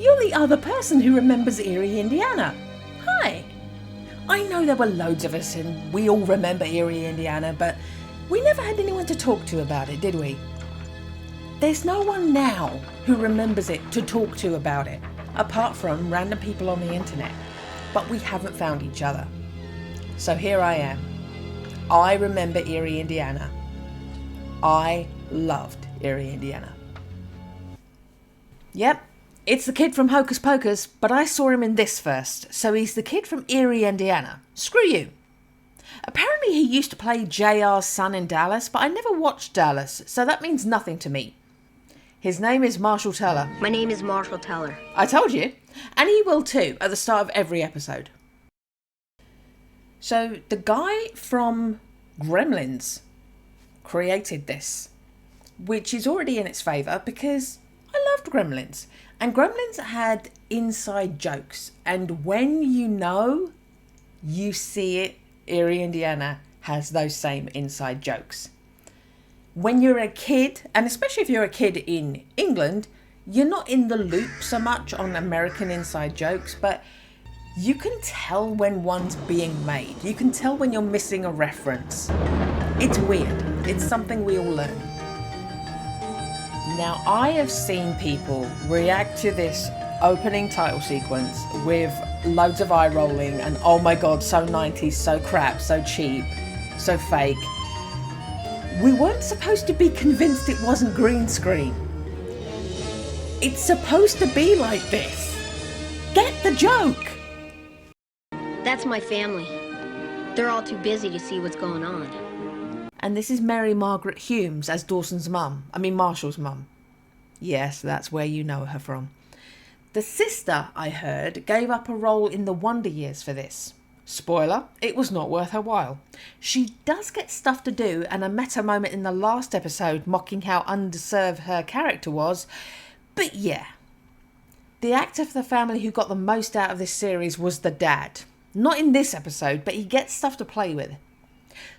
you're the other person who remembers Eerie, Indiana. Hi. I know there were loads of us and we all remember Eerie, Indiana, but we never had anyone to talk to about it, did we? There's no one now who remembers it to talk to about it, apart from random people on the internet. But we haven't found each other. So here I am. I remember Eerie, Indiana. I loved Eerie, Indiana. Yep, it's the kid from Hocus Pocus, but I saw him in this first, so he's the kid from Eerie, Indiana. Screw you. Apparently he used to play JR's son in Dallas, but I never watched Dallas, so that means nothing to me. His name is Marshall Teller. My name is Marshall Teller. I told you. And he will too, at the start of every episode. So, the guy from Gremlins created this, which is already in its favour because I loved Gremlins. And Gremlins had inside jokes. And when you know, you see it, Eerie, Indiana has those same inside jokes. When you're a kid, and especially if you're a kid in England, you're not in the loop so much on American inside jokes, but you can tell when one's being made. You can tell when you're missing a reference. It's weird. It's something we all learn. Now, I have seen people react to this opening title sequence with loads of eye rolling and oh my god, so 90s, so crap, so cheap, so fake. We weren't supposed to be convinced it wasn't green screen. It's supposed to be like this. Get the joke. That's my family. They're all too busy to see what's going on. And this is Mary Margaret Humes as Marshall's mum. Yes, that's where you know her from. The sister, I heard, gave up a role in the Wonder Years for this. Spoiler, it was not worth her while. She does get stuff to do, and a meta moment in the last episode mocking how undeserved her character was. But yeah. The actor for the family who got the most out of this series was the dad. Not in this episode, but he gets stuff to play with.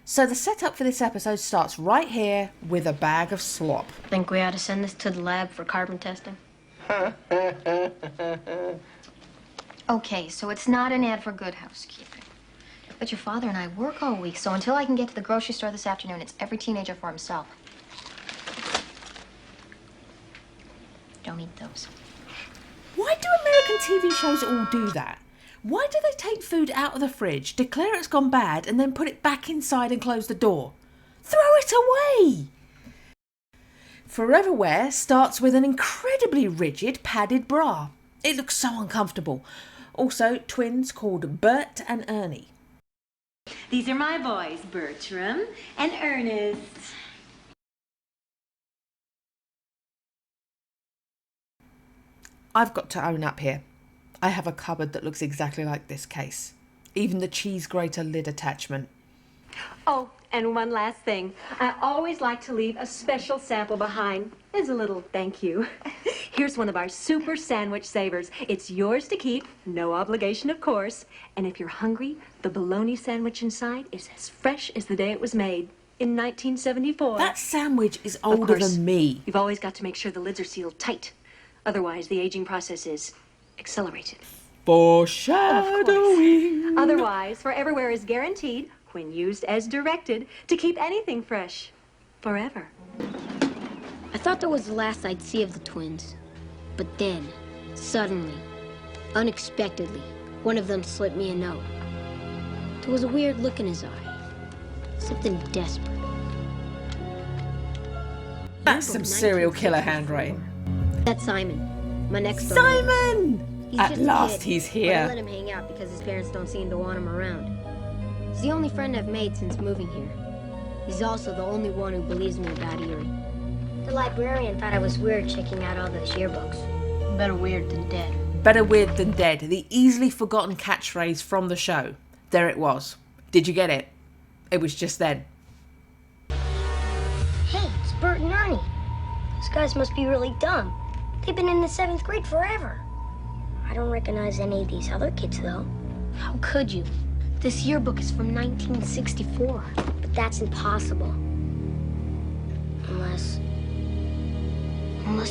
So the setup for this episode starts right here with a bag of slop. Think we ought to send this to the lab for carbon testing? Okay, so it's not an ad for good housekeeping. But your father and I work all week, so until I can get to the grocery store this afternoon, it's every teenager for himself. Don't eat those. Why do American TV shows all do that? Why do they take food out of the fridge, declare it's gone bad, and then put it back inside and close the door? Throw it away! Foreverware starts with an incredibly rigid padded bra. It looks so uncomfortable. Also, twins called Bert and Ernie. These are my boys, Bertram and Ernest. I've got to own up here. I have a cupboard that looks exactly like this case. Even the cheese grater lid attachment. Oh, and one last thing. I always like to leave a special sample behind as a little thank you. Here's one of our super sandwich savers. It's yours to keep, no obligation, of course. And if you're hungry, the bologna sandwich inside is as fresh as the day it was made in 1974. That sandwich is older than me. You've always got to make sure the lids are sealed tight. Otherwise, the aging process is accelerated. Foreshadowing. Otherwise, Foreverware is guaranteed, when used as directed, to keep anything fresh forever. I thought that was the last I'd see of the twins. But then, suddenly, unexpectedly, one of them slipped me a note. There was a weird look in his eye. Something desperate. That's some serial killer handwriting. That's Simon, my next door. Simon! He's At just a last kid, he's but I here. let him hang out because his parents don't seem to want him around. He's the only friend I've made since moving here. He's also the only one who believes me about Eerie. The librarian thought I was weird checking out all those yearbooks. Better weird than dead. Better weird than dead. The easily forgotten catchphrase from the show. There it was. Did you get it? It was just then. Hey, it's Bert and Ernie. Those guys must be really dumb. They've been in the 7th grade forever. I don't recognize any of these other kids, though. How could you? This yearbook is from 1964. But that's impossible. Unless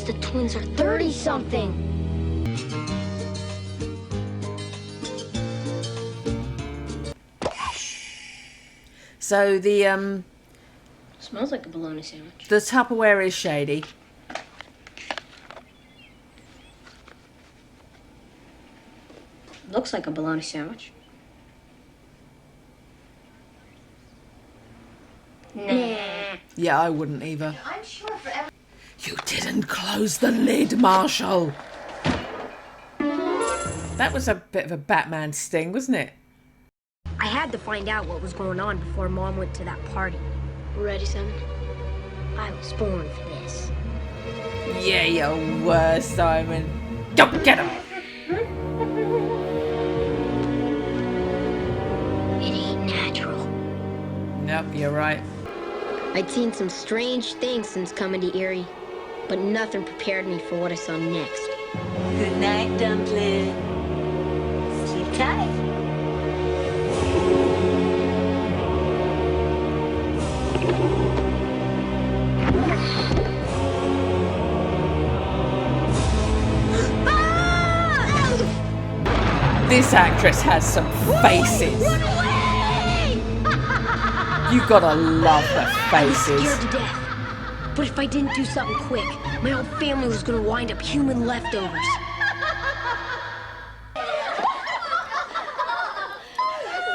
the twins are 30-something. So the Smells like a bologna sandwich. the Tupperware is shady. Looks like a bologna sandwich. Nah. Yeah, I wouldn't either. I'm sure forever. You didn't close the lid, Marshall. That was a bit of a Batman sting, wasn't it? I had to find out what was going on before Mom went to that party. Ready, Simon? I was born for this. Yeah, you were, Simon. Go get him. It ain't natural. Nope, you're right. I'd seen some strange things since coming to Eerie, but nothing prepared me for what I saw next. Good night, Dumpling. Sleep tight. This actress has some faces. You gotta love her I faces. was scared to death. But if I didn't do something quick, my whole family was gonna wind up human leftovers.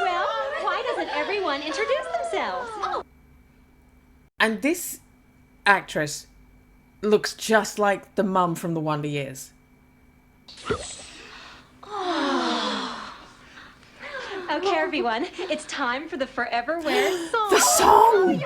Well, why doesn't everyone introduce themselves? And this actress looks just like the mum from the Wonder Years. Okay, everyone, it's time for the Foreverware song. The song!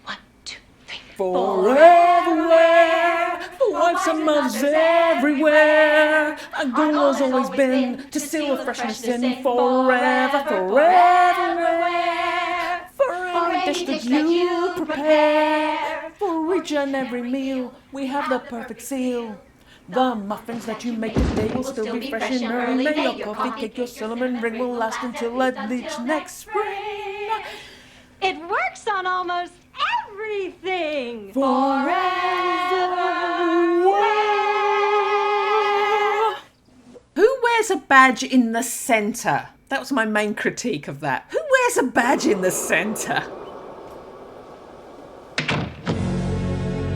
1, 2, 3. Foreverware, for wives and mothers everywhere. Our goal has always been to seal the freshness in forever, foreverware. For every dish that you prepare, for each and every meal, we have the perfect seal. The muffins that you make today will still be fresh and early. Your coffee cake, your cinnamon ring will last until at least next spring. It works on almost everything. Foreverware. Who wears a badge in the centre? That was my main critique of that. Who wears a badge in the centre?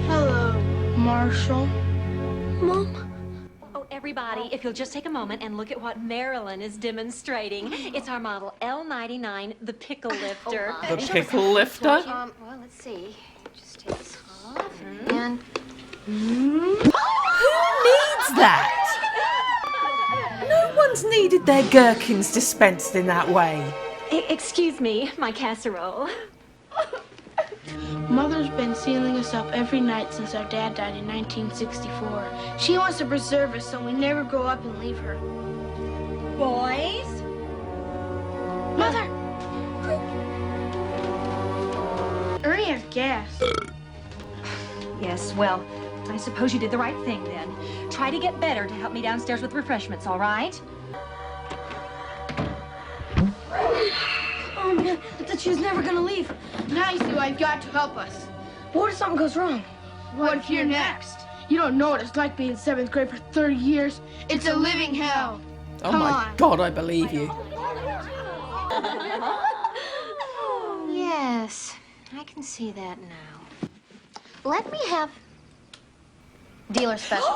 Hello, Marshall. Mom? Oh, everybody, if you'll just take a moment and look at what Marilyn is demonstrating. It's our model L99, the pickle lifter. The pickle lifter? Well, let's see. Just take this off. And Who needs that? No one's needed their gherkins dispensed in that way. Excuse me, my casserole. Mother's been sealing us up every night since our dad died in 1964. She wants to preserve us so we never grow up and leave her. Boys? Mother! Ernie has gas. Yes, well, I suppose you did the right thing then. Try to get better to help me downstairs with refreshments, all right? Oh man, I thought she was never gonna leave. Now you see why you've got to help us. What if something goes wrong? What if you're next? You don't know what it's like being in 7th grade for 30 years. It's a living hell. Oh Come my on. God, I believe you. Yes, I can see that now. Let me have dealer special.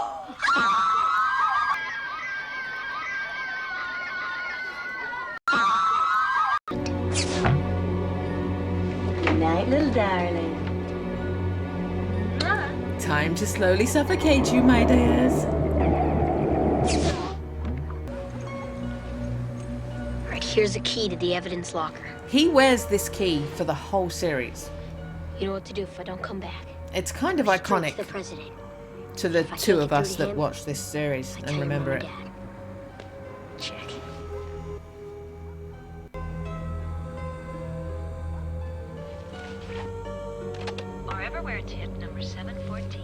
Good night, little darling. Time to slowly suffocate you, my dears. Alright, here's a key to the evidence locker. He wears this key for the whole series. You know what to do if I don't come back. It's kind of Straight iconic to the president. to the If I two take of it us through to that him, watch this series I and tell your remember mom it. and Dad. Check. Foreverware tip number 714.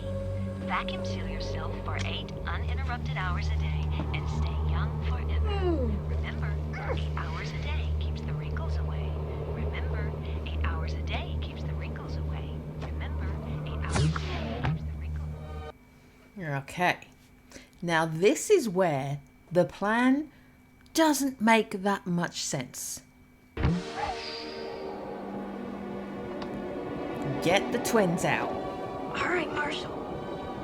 Vacuum seal yourself for 8 uninterrupted hours a day and stay young forever. Remember, 8 hours a day keeps the wrinkles away. Remember, 8 hours a day keeps the wrinkles away. Remember, 8 hours a day keeps the wrinkles away. Okay. Now this is where the plan doesn't make that much sense. Get the twins out. All right, Marshall.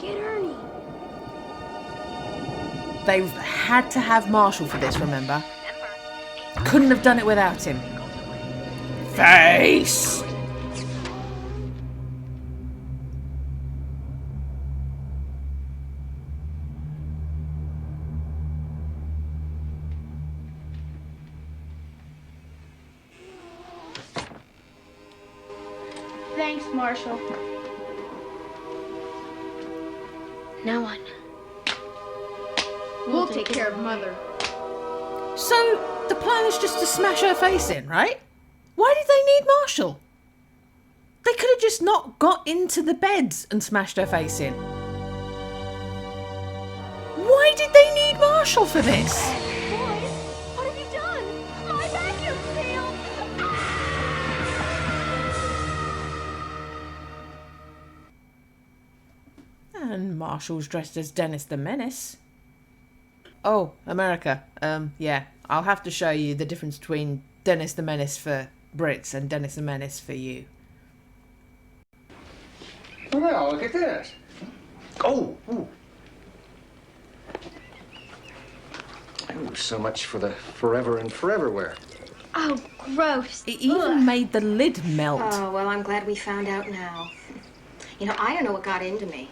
Get Ernie. They've had to have Marshall for this, remember? Couldn't have done it without him. Face! Thanks, Marshall. Now what? We'll take care of Mother. So, the plan is just to smash her face in, right? Why did they need Marshall? They could have just not got into the beds and smashed her face in. Why did they need Marshall for this? Boys, what have you done? My vacuum seal! And Marshall's dressed as Dennis the Menace. Oh, America. Yeah, I'll have to show you the difference between Dennis the Menace for Brits and Dennis the Menace for you. Well, look at this. Oh, ooh. Ooh, so much for the Forever and Foreverware. Oh, gross. It even made the lid melt. Oh, well, I'm glad we found out now. You know, I don't know what got into me.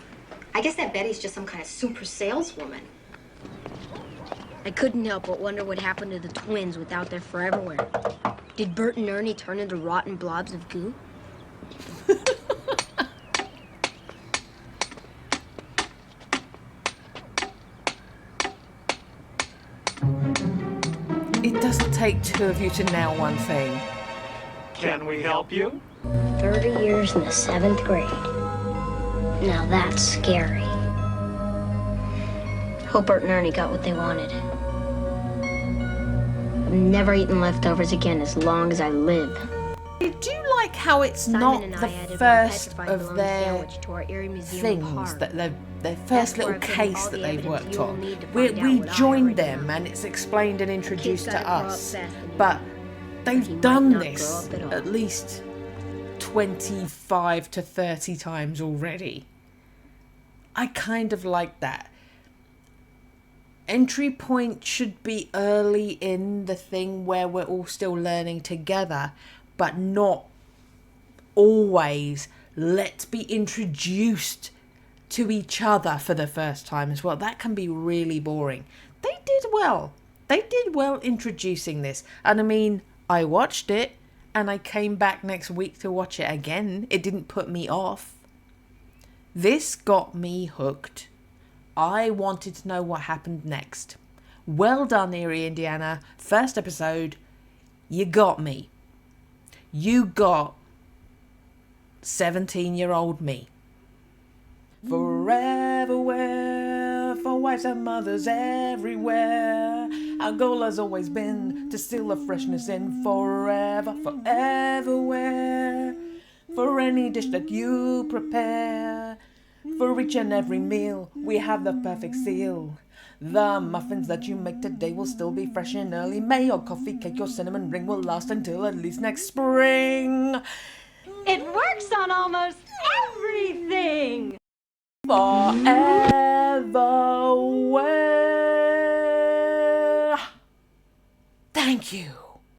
I guess that Betty's just some kind of super saleswoman. I couldn't help but wonder what happened to the twins without their Foreverware. Did Bert and Ernie turn into rotten blobs of goo? It doesn't take two of you to nail one thing. Can we help you? 30 years in the 7th grade. Now that's scary. Hope Bert and Ernie got what they wanted. I'm never eating leftovers again as long as I live. I do like how it's Simon not and the I added first one petrified of bologna their sandwich to our Eerie Museum things card. that their first That's where little I put case all that the they've evidence worked you'll on. need to We find out what I joined right them now. and it's explained and introduced gotta to grow up us. fast and But he they've might done not this grow up at all. at least 25 to 30 times already. I kind of like that. Entry point should be early in the thing where we're all still learning together, but not always let's be introduced to each other for the first time as well. That can be really boring. They did well. They did well introducing this. And I mean, I watched it and I came back next week to watch it again. It didn't put me off. This got me hooked. I wanted to know what happened next. Well done, Eerie Indiana. First episode, you got me. You got 17-year-old me. Foreverware, for wives and mothers everywhere. Our goal has always been to seal the freshness in forever, foreverware. For any dish that you prepare, for each and every meal, we have the perfect seal. The muffins that you make today will still be fresh in early May. Your coffee cake, your cinnamon ring will last until at least next spring. It works on almost everything! Foreverware. Thank you.